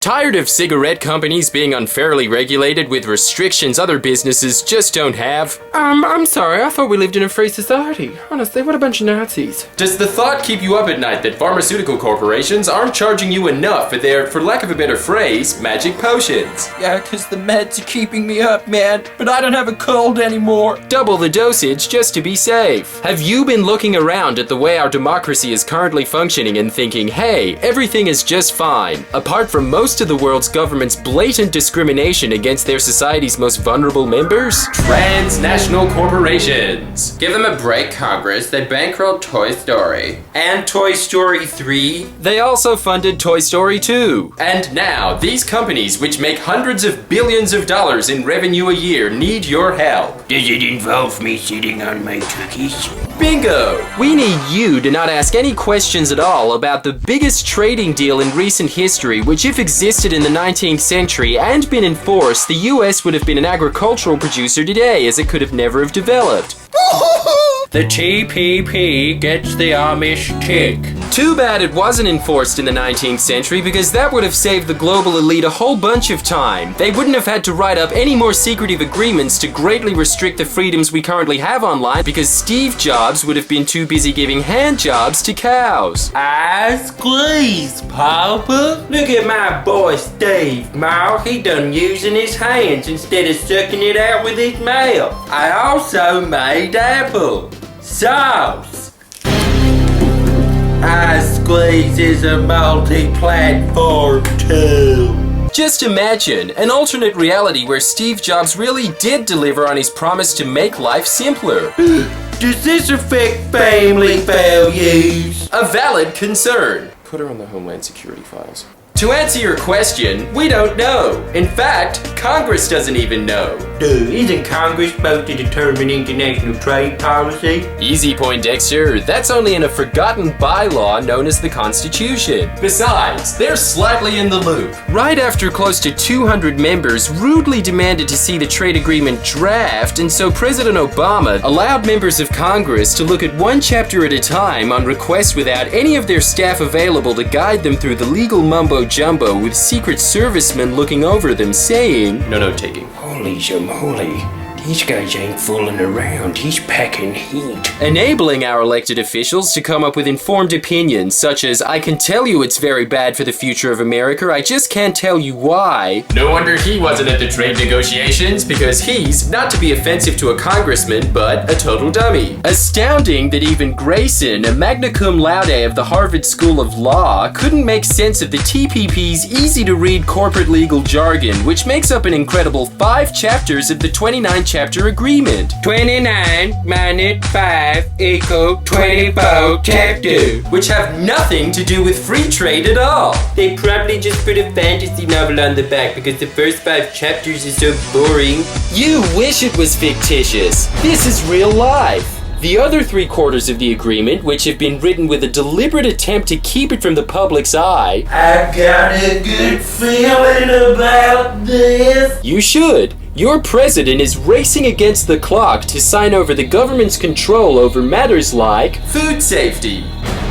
Tired of cigarette companies being unfairly regulated with restrictions other businesses just don't have? I'm sorry, I thought we lived in a free society. Honestly, what a bunch of Nazis. Does the thought keep you up at night that pharmaceutical corporations aren't charging you enough for their, for lack of a better phrase, magic potions? Yeah, 'cause the meds are keeping me up, man. But I don't have a cold anymore. Double the dosage just to be safe. Have you been looking around at the way our democracy is currently functioning and thinking, hey, everything is just fine, apart from most of the world's government's blatant discrimination against their society's most vulnerable members? Transnational corporations. Give them a break, Congress. They bankrolled Toy Story. And Toy Story 3. They also funded Toy Story 2. And now, these companies, which make hundreds of billions of dollars in revenue a year, need your help. Does it involve me sitting on my cookies? Bingo! We need you to not ask any questions at all about the biggest trading deal in recent history, which if existed in the 19th century and been enforced, the US would have been an agricultural producer today, as it could have never have developed. The TPP gets the Amish tick. Too bad it wasn't enforced in the 19th century, because that would have saved the global elite a whole bunch of time. They wouldn't have had to write up any more secretive agreements to greatly restrict the freedoms we currently have online, because Steve Jobs would have been too busy giving hand jobs to cows. I squeeze, Papa. Look at my boy Steve, Ma. He done using his hands instead of sucking it out with his mouth. I also made apple sauce. I Squeeze is a multi-platform tool. Just imagine an alternate reality where Steve Jobs really did deliver on his promise to make life simpler. Does this affect family values? A valid concern. Put her on the Homeland Security files. To answer your question, we don't know. In fact, Congress doesn't even know. Dude, isn't Congress supposed to determine international trade policy? Easy point, Dexter. That's only in a forgotten bylaw known as the Constitution. Besides, they're slightly in the loop. Right after close to 200 members rudely demanded to see the trade agreement draft, and so President Obama allowed members of Congress to look at one chapter at a time on request without any of their staff available to guide them through the legal mumbo-jumbo, with Secret Servicemen looking over them saying, no note-taking. Holy moly, these guys ain't fooling around, he's packing heat. Enabling our elected officials to come up with informed opinions such as, I can tell you it's very bad for the future of America, I just can't tell you why. No wonder he wasn't at the trade negotiations, because he's, not to be offensive to a congressman, but a total dummy. Astounding that even Grayson, a magna cum laude of the Harvard School of Law, couldn't make sense of the TPP's easy-to-read corporate legal jargon, which makes up an incredible 5 chapters of the 29-chapter agreement. 29 minus 5 equal 24 chapters. Which have nothing to do with free trade at all. They probably just put a fantasy novel on the back because the first 5 chapters is so boring. You wish it was fictitious. This is real life. The other 3/4 of the agreement, which have been written with a deliberate attempt to keep it from the public's eye. I got a good feeling about this. You should. Your president is racing against the clock to sign over the government's control over matters like food safety.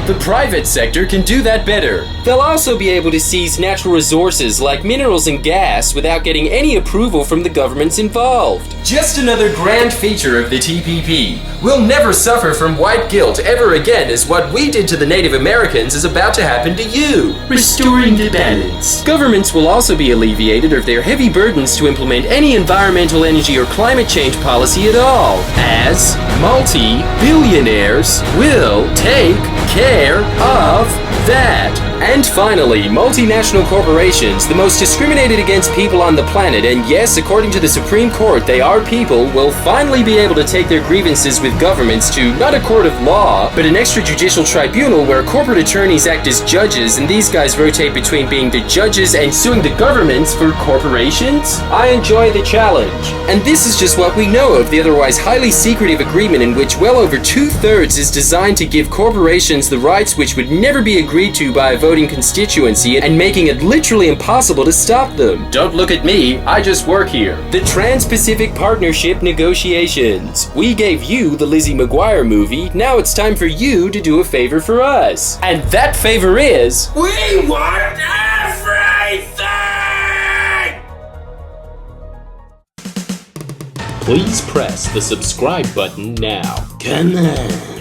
The private sector can do that better. They'll also be able to seize natural resources like minerals and gas without getting any approval from the governments involved. Just another grand feature of the TPP. We'll never suffer from white guilt ever again, as what we did to the Native Americans is about to happen to you. Restoring the balance. Governments will also be alleviated of their heavy burdens to implement any environmental, energy, or climate change policy at all, as multi-billionaires will take care of that. And finally, multinational corporations, the most discriminated against people on the planet, and yes, according to the Supreme Court, they are people, will finally be able to take their grievances with governments to not a court of law, but an extrajudicial tribunal where corporate attorneys act as judges, and these guys rotate between being the judges and suing the governments for corporations. I enjoy the challenge. And this is just what we know of the otherwise highly secretive agreement in which well over 2/3 is designed to give corporations the rights which would never be agreed to by a voting constituency and making it literally impossible to stop them. Don't look at me, I just work here. The Trans-Pacific Partnership Negotiations. We gave you the Lizzie McGuire movie, now it's time for you to do a favor for us. And that favor is... We want everything! please press the subscribe button now. Come on.